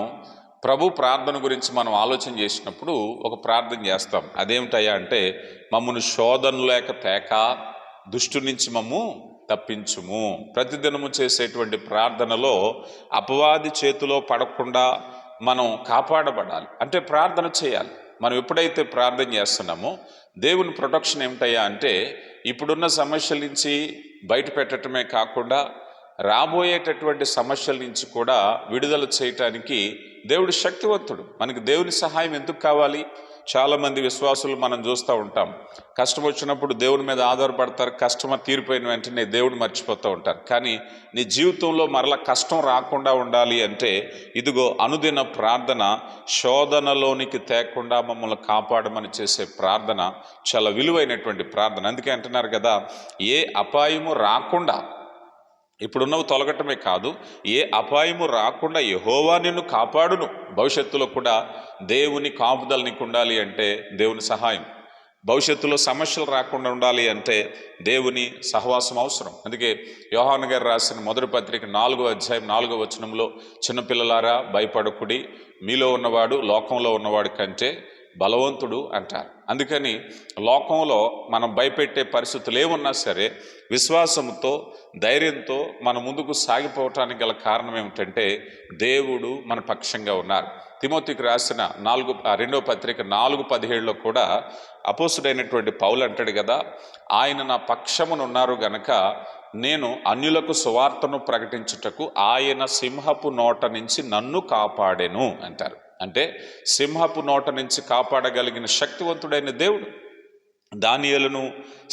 ప్రభు ప్రార్థన గురించి మనం ఆలోచన చేసినప్పుడు ఒక ప్రార్థన చేస్తాం. అదేమిటయ్యా అంటే, మమ్మను శోధన లేక తేక దుష్టు నుంచి మమ్ము తప్పించుము. ప్రతిదినము చేసేటువంటి ప్రార్థనలో అపవాది చేతిలో పడకుండా మనం కాపాడబడాలి అంటే ప్రార్థన చేయాలి. మనం ఎప్పుడైతే ప్రార్థన చేస్తున్నామో దేవుని ప్రొటెక్షన్ ఏమిటయ్యా అంటే, ఇప్పుడున్న సమస్యల నుంచి బయట పెట్టడమే కాకుండా రాబోయేటటువంటి సమస్యల నుంచి కూడా విడుదల చేయటానికి దేవుడు శక్తివంతుడు. మనకి దేవుని సహాయం ఎందుకు కావాలి? చాలామంది విశ్వాసులు మనం చూస్తూ ఉంటాం, కష్టం వచ్చినప్పుడు దేవుని మీద ఆధారపడతారు, కష్టం తీరిపోయిన వెంటనే దేవుడు మర్చిపోతూ ఉంటారు. కానీ నీ జీవితంలో మరలా కష్టం రాకుండా ఉండాలి అంటే ఇదిగో అనుదిన ప్రార్థన, శోధనలోనికి తేకుండా మమ్మల్ని కాపాడమని చేసే ప్రార్థన చాలా విలువైనటువంటి ప్రార్థన. అందుకే అంటున్నారు కదా, ఏ అపాయము రాకుండా, ఇప్పుడున్నవి తొలగటమే కాదు, ఏ అపాయము రాకుండా యెహోవా నిన్ను కాపాడును. భవిష్యత్తులో కూడా దేవుని కాపుదల నీకు ఉండాలి అంటే దేవుని సహాయం, భవిష్యత్తులో సమస్యలు రాకుండా ఉండాలి అంటే దేవుని సహవాసం అవసరం. అందుకే యోహాను గారు రాసిన మొదటి పత్రిక 4వ అధ్యాయం 4వ వచనంలో, చిన్నపిల్లలారా భయపడకుడి, మీలో ఉన్నవాడు లోకంలో ఉన్నవాడి కంటే బలవంతుడు అంటారు. అందుకని లోకంలో మనం భయపెట్టే పరిస్థితులు ఏమున్నా సరే విశ్వాసంతో, ధైర్యంతో మన ముందుకు సాగిపోవటానికి గల కారణం ఏమిటంటే దేవుడు మన పక్షంగా ఉన్నారు. తిమోతికి రాసిన 2వ పత్రిక 4:17లో కూడా అపోస్తుడైనటువంటి పౌలు అంటాడు కదా, ఆయన నా పక్షమునున్నారు గనక నేను అన్యులకు సువార్తను ప్రకటించుటకు ఆయన సింహపు నోట నుంచి నన్ను కాపాడెను అంటారు. అంటే సింహపు నోట నుంచి కాపాడగలిగిన శక్తివంతుడైన దేవుడు. దానియేలును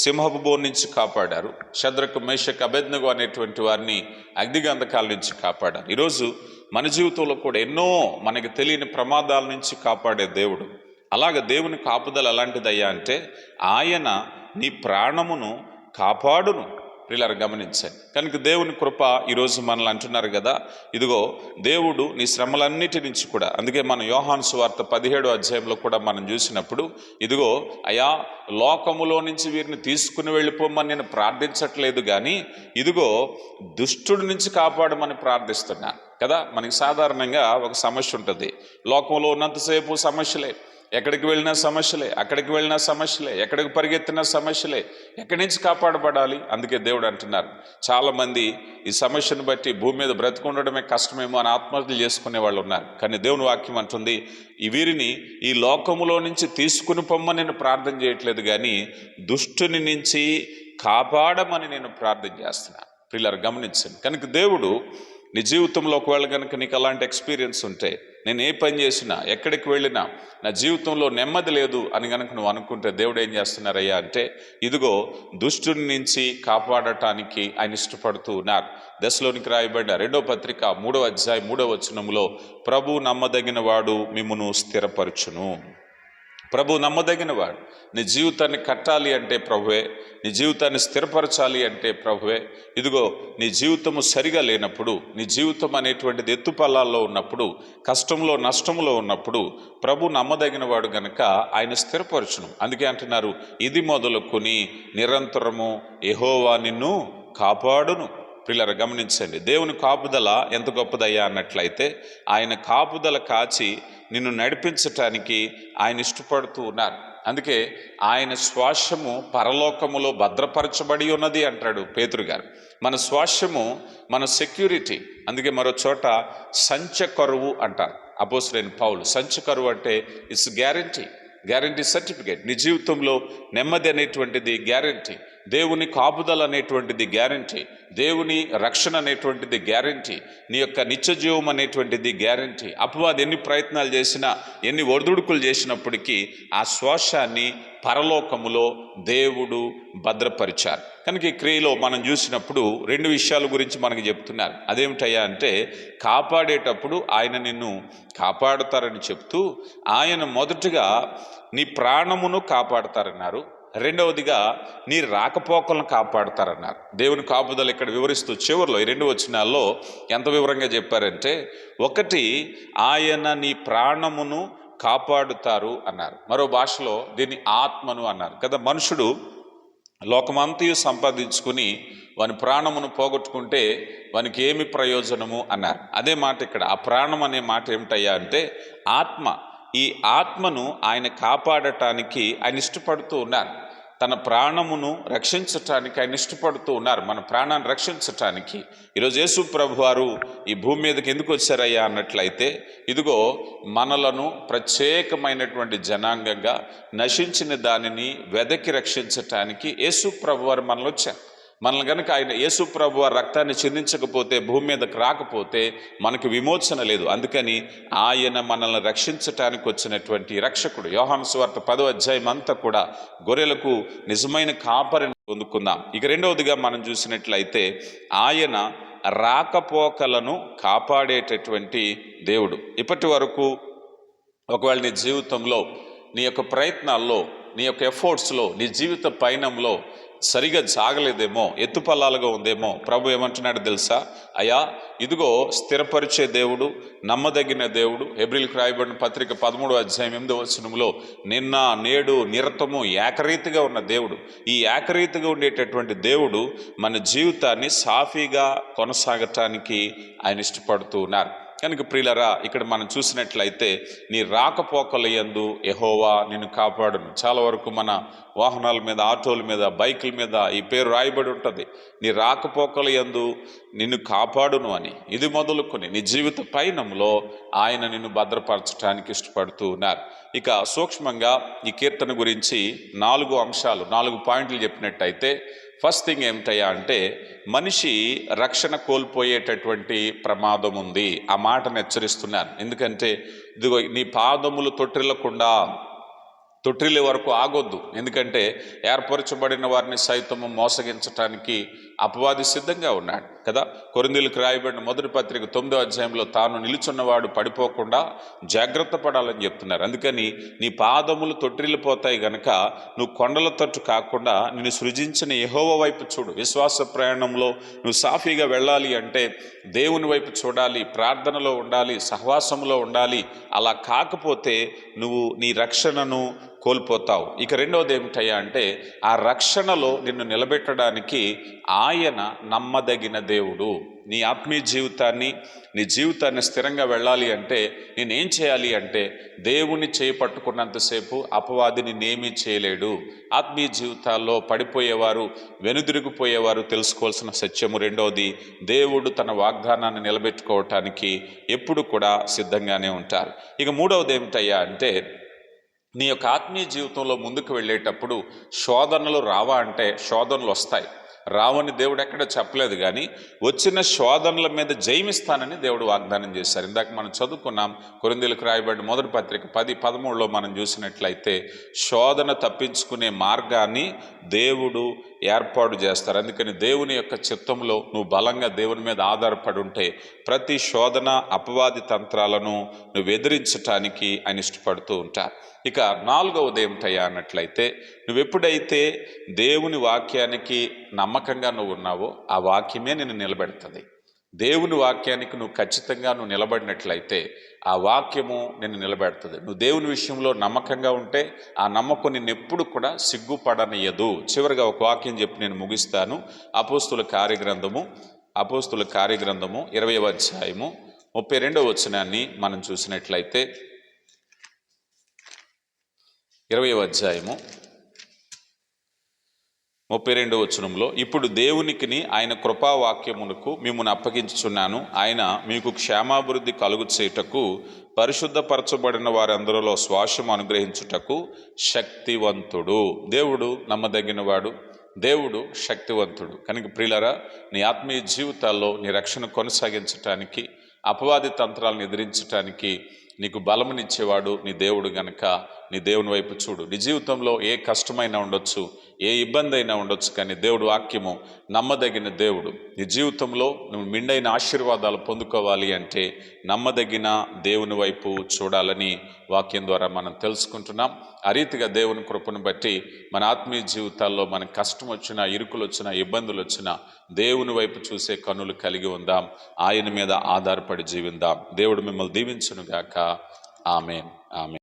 సింహపు బోన్ నుంచి కాపాడారు, షద్రకు, మేషకు, అబేద్నెగో అనేటువంటి వారిని అగ్నిగంధకాల నుంచి కాపాడారు. ఈరోజు మన జీవితంలో కూడా ఎన్నో మనకి తెలియని ప్రమాదాల నుంచి కాపాడే దేవుడు. అలాగ దేవుని కాపుదల ఎలాంటిదయ్యా అంటే, ఆయన నీ ప్రాణమును కాపాడును, ప్రియులారా గమనించండి. కనుక దేవుని కృప ఈరోజు మనల్ని అంటున్నారు కదా, ఇదిగో దేవుడు నీ శ్రమలన్నిటి నుంచి కూడా, అందుకే మనం యోహాను సువార్త 17వ అధ్యాయంలో కూడా మనం చూసినప్పుడు, ఇదిగో అయా లోకములో నుంచి వీరిని తీసుకుని వెళ్ళిపోమని నేను ప్రార్థించట్లేదు కానీ ఇదిగో దుష్టుడి నుంచి కాపాడమని ప్రార్థిస్తున్నాను కదా. మనకి సాధారణంగా ఒక సమస్య ఉంటుంది, లోకంలో ఉన్నంతసేపు సమస్యలే, ఎక్కడికి వెళ్ళినా సమస్యలే, అక్కడికి వెళ్ళినా సమస్యలే, ఎక్కడికి పరిగెత్తినా సమస్యలే, ఎక్కడి నుంచి కాపాడబడాలి. అందుకే దేవుడు అంటున్నారు, చాలామంది ఈ సమస్యను బట్టి భూమి మీద బ్రతుకుండడమే కష్టమేమో అని ఆత్మహత్యలు చేసుకునే వాళ్ళు ఉన్నారు. కానీ దేవుని వాక్యం అంటుంది, ఈ వీరిని ఈ లోకములో నుంచి తీసుకుని పొమ్మని నేను ప్రార్థన చేయట్లేదు కానీ దుష్టుని నుంచి కాపాడమని నేను ప్రార్థన చేస్తున్నాను. ప్రియులారా గమనించండి. కనుక దేవుడు నీ జీవితంలో ఒకవేళ కనుక నీకు అలాంటి ఎక్స్పీరియన్స్ ఉంటే, నేను ఏ పని చేసినా ఎక్కడికి వెళ్ళినా నా జీవితంలో నెమ్మది లేదు అని కనుక నువ్వు అనుకుంటే, దేవుడు ఏం చేస్తున్నారయ్యా అంటే, ఇదిగో దుష్టుని నుంచి కాపాడటానికి ఆయన ఇష్టపడుతూ ఉన్నారు. దశలోనికి రాయబడిన 2వ పత్రిక 3వ అధ్యాయం 3వ వచనంలో, ప్రభు నమ్మదగిన వాడు మిమ్మును స్థిరపరచును. ప్రభు నమ్మదగిన వాడు. నీ జీవితాన్ని కట్టాలి అంటే ప్రభువే, నీ జీవితాన్ని స్థిరపరచాలి అంటే ప్రభువే. ఇదిగో నీ జీవితము సరిగా లేనప్పుడు, నీ జీవితం అనేటువంటిది ఎత్తుపల్లాల్లో ఉన్నప్పుడు, కష్టంలో నష్టంలో ఉన్నప్పుడు ప్రభు నమ్మదగిన వాడు గనక ఆయన స్థిరపరచును. అందుకే అంటున్నారు, ఇది మొదలుకొని నిరంతరము యెహోవా నిన్ను కాపాడును. ప్రియులారా గమనించండి, దేవుని కాపుదల ఎంత గొప్పదయ్యా అన్నట్లయితే, ఆయన కాపుదల కాచి నిన్ను నడిపించటానికి ఆయన ఇష్టపడుతూ ఉన్నారు. అందుకే ఆయన స్వాస్యము పరలోకములో భద్రపరచబడి ఉన్నది అంటాడు పేతురు గారు. మన స్వాస్యము, మన సెక్యూరిటీ. అందుకే మరో చోట సంచకరువు అంటారు అపోస్తలుడైన పౌలు. సంచకరువు అంటే ఇట్స్ గ్యారంటీ సర్టిఫికేట్. నీ జీవితంలో నెమ్మది అనేటువంటిది గ్యారంటీ, దేవుని కాపుదల అనేటువంటిది గ్యారంటీ, దేవుని రక్షణ అనేటువంటిది గ్యారంటీ, నీ యొక్క నిత్య జీవం అనేటువంటిది గ్యారంటీ. అపవాది ఎన్ని ప్రయత్నాలు చేసినా, ఎన్ని ఒడిదుడుకులు చేసినప్పటికీ ఆ శ్వాసాన్ని పరలోకములో దేవుడు భద్రపరిచారు. కనుక ఈ క్రియలో మనం చూసినప్పుడు 2 విషయాల గురించి మనకు చెప్తున్నారు. అదేమిటయ్యా అంటే, కాపాడేటప్పుడు ఆయన నిన్ను కాపాడుతారని చెప్తూ, ఆయన మొదటగా నీ ప్రాణమును కాపాడుతారన్నారు, రెండవదిగా నీ రాకపోకలను కాపాడుతారన్నారు. దేవుని కాపుదల ఇక్కడ వివరిస్తూ చివరిలో ఈ 2 వచనాల్లో ఎంత వివరంగా చెప్పారంటే, ఒకటి ఆయన నీ ప్రాణమును కాపాడుతారు అన్నారు. మరో భాషలో దీన్ని ఆత్మను అన్నారు కదా. మనుషుడు లోకమంతయు సంపాదించుకుని వాని ప్రాణమును పోగొట్టుకుంటే వానికి ఏమి ప్రయోజనము అన్నారు. అదే మాట ఇక్కడ. ఆ ప్రాణం అనే మాట ఏమిటయ్యా అంటే ఆత్మ. ఈ ఆత్మను ఆయన కాపాడటానికి ఆయన ఇష్టపడుతూ ఉన్నారు. తన ప్రాణమును రక్షించటానికి ఆయన ఇష్టపడుతూ ఉన్నారు. మన ప్రాణాన్ని రక్షించటానికి ఈరోజు యేసు ప్రభు వారు ఈ భూమి మీదకి ఎందుకు వచ్చారయ్యా అన్నట్లయితే, ఇదిగో మనలను ప్రత్యేకమైనటువంటి జనాంగంగా నశించిన దానిని వెదకి రక్షించటానికి యేసు ప్రభు వారు మనలో వచ్చారు. మనల్ని కనుక ఆయన యేసు ప్రభు వారి రక్తాన్ని చెందించకపోతే, భూమి మీదకి రాకపోతే మనకు విమోచన లేదు. అందుకని ఆయన మనల్ని రక్షించటానికి వచ్చినటువంటి రక్షకుడు. యోహాను సువార్త 10వ అధ్యాయం అంతా కూడా గొర్రెలకు నిజమైన కాపరిని పొందుకుందాం. ఇక రెండవదిగా మనం చూసినట్లయితే, ఆయన రాకపోకలను కాపాడేటటువంటి దేవుడు. ఇప్పటి వరకు ఒకవేళ నీ జీవితంలో, నీ యొక్క ప్రయత్నాల్లో, నీ యొక్క ఎఫర్ట్స్లో, నీ జీవిత పయనంలో సరిగా సాగలేదేమో, ఎత్తుపల్లాలుగా ఉందేమో, ప్రభు ఏమంటున్నాడు తెలుసా? అయ్యా ఇదిగో స్థిరపరిచే దేవుడు, నమ్మదగిన దేవుడు. హెబ్రీయులకు రాయబడిన పత్రిక 13వ అధ్యాయం 8వ వచనంలో, నిన్న నేడు నిరతము ఏకరీతిగా ఉన్న దేవుడు. ఈ ఏకరీతిగా ఉండేటటువంటి దేవుడు మన జీవితాన్ని సాఫీగా కొనసాగటానికి ఆయన ఇష్టపడుతూ ఉన్నారు. కనుక ప్రియులరా, ఇక్కడ మనం చూసినట్లయితే, నీ రాకపోకల యందు యెహోవా నిన్ను కాపాడును. చాలా వరకు మన వాహనాల మీద, ఆటోల మీద, బైకుల మీద ఈ పేరు రాయబడి ఉంటుంది, నీ రాకపోకల యందు నిన్ను కాపాడును అని. ఇది మొదలుకొని నీ జీవిత పయనంలో ఆయన నిన్ను భద్రపరచడానికి ఇష్టపడుతూ ఉన్నారు. ఇక సూక్ష్మంగా ఈ కీర్తన గురించి 4 అంశాలు, 4 పాయింట్లు చెప్పినట్టయితే, ఫస్ట్ థింగ్ ఏమిటయ్యా అంటే, మనిషి రక్షణ కోల్పోయేటటువంటి ప్రమాదం ఉంది. ఆ మాటను హెచ్చరిస్తున్నాను. ఎందుకంటే ఇదిగో నీ పాదములు తొట్టిల్లకుండా తొట్టిల్లే వరకు ఆగొద్దు. ఎందుకంటే ఏర్పరచబడిన వారిని సైతము మోసగించటానికి అపవాది సిద్ధంగా ఉన్నాడు కదా. కొరింథీయులకు రాయబడిన మొదటి పత్రిక 9వ అధ్యాయంలో తాను నిలుచున్నవాడు పడిపోకుండా జాగ్రత్త పడాలని చెప్తున్నారు. అందుకని నీ పాదములు తొట్టిల్లిపోతాయి గనక నువ్వు కొండల తట్టు కాకుండా నిన్ను సృజించిన యెహోవా వైపు చూడు. విశ్వాస ప్రయాణంలో నువ్వు సాఫీగా వెళ్ళాలి అంటే దేవుని వైపు చూడాలి, ప్రార్థనలో ఉండాలి, సహవాసంలో ఉండాలి. అలా కాకపోతే నువ్వు నీ రక్షణను కోల్పోతావు. ఇక రెండవది ఏమిటయ్యా అంటే ఆ రక్షణలో నిన్ను నిలబెట్టడానికి ఆయన నమ్మదగిన దేవుడు. నీ ఆత్మీయ జీవితాన్ని, నీ జీవితాన్ని స్థిరంగా వెళ్ళాలి అంటే నేనేం చేయాలి అంటే దేవుని చేపట్టుకున్నంతసేపు అపవాది నిన్నేమీ చేయలేడు. ఆత్మీయ జీవితాల్లో పడిపోయేవారు, వెనుదిరిగిపోయేవారు తెలుసుకోవాల్సిన సత్యము రెండవది, దేవుడు తన వాగ్దానాన్ని నిలబెట్టుకోవటానికి ఎప్పుడు కూడా సిద్ధంగానే ఉంటారు. ఇక మూడవది ఏమిటయ్యా అంటే నీ యొక్క ఆత్మీయ జీవితంలో ముందుకు వెళ్ళేటప్పుడు శోధనలు రావా అంటే శోధనలు వస్తాయి. రావని దేవుడు ఎక్కడ చెప్పలేదు, కానీ వచ్చిన శోధనల మీద జయమిస్తానని దేవుడు వాగ్దానం చేశారు. ఇందాక మనం చదువుకున్నాం కొరింథీయులకు రాయబడిన మొదటి పత్రిక 10:13లో మనం చూసినట్లయితే శోధన తప్పించుకునే మార్గాన్ని దేవుడు ఏర్పాటు చేస్తారు. అందుకని దేవుని యొక్క చిత్తంలో నువ్వు బలంగా దేవుని మీద ఆధారపడి ఉంటే ప్రతి శోధన, అపవాది తంత్రాలను నువ్వు ఎదిరించటానికి ఆయన ఇష్టపడుతూ ఉంటారు. ఇక నాలుగవది ఏమిటయ్యా అన్నట్లయితే నువ్వెప్పుడైతే దేవుని వాక్యానికి నమ్మకంగా నువ్వు ఉన్నావో ఆ వాక్యమే నిన్ను నిలబెడుతుంది. దేవుని వాక్యానికి నువ్వు ఖచ్చితంగా నిలబడినట్లయితే ఆ వాక్యము నిన్ను నిలబెడుతుంది. నువ్వు దేవుని విషయంలో నమ్మకంగా ఉంటే ఆ నమ్మకం నిన్ను ఎప్పుడు కూడా సిగ్గుపడనియదు. చివరిగా ఒక వాక్యం చెప్పి నేను ముగిస్తాను. అపోస్తుల కార్యగ్రంథము 20వ అధ్యాయము 32వ వచనాన్ని మనం చూసినట్లయితే 20వ అధ్యాయము 32వ వచనంలో ఇప్పుడు దేవునికిని ఆయన కృపావాక్యమునకు మిమ్మును అప్పగించుచున్నాను. ఆయన మీకు క్షేమాభివృద్ధి కలుగు చేయుటకు పరిశుద్ధపరచబడిన వారందరిలో శ్వాసము అనుగ్రహించుటకు శక్తివంతుడు. దేవుడు నమ్మదగినవాడు, దేవుడు శక్తివంతుడు. కనుక ప్రియులారా, నీ ఆత్మీయ జీవితాల్లో నీ రక్షణ కొనసాగించటానికి, అపవాది తంత్రాలను ఎదిరించటానికి నీకు బలమునిచ్చేవాడు నీ దేవుడు గనక నీ దేవుని వైపు చూడు. నీ జీవితంలో ఏ కష్టమైనా ఉండొచ్చు, ఏ ఇబ్బంది అయినా ఉండొచ్చు, కానీ దేవుడు వాక్యము నమ్మదగిన దేవుడు. నీ జీవితంలో నువ్వు మెండైన ఆశీర్వాదాలు పొందుకోవాలి అంటే నమ్మదగిన దేవుని వైపు చూడాలని వాక్యం ద్వారా మనం తెలుసుకుంటున్నాం. ఆ రీతిగా దేవుని కృపను బట్టి మన ఆత్మీయ జీవితాల్లో మనకు కష్టం వచ్చినా, ఇరుకులు వచ్చినా, ఇబ్బందులు వచ్చినా దేవుని వైపు చూసే కన్నులు కలిగి ఉందాం. ఆయన మీద ఆధారపడి జీవిద్దాం. దేవుడు మిమ్మల్ని దీవించునుగాక. ఆమేన్. ఆమేన్.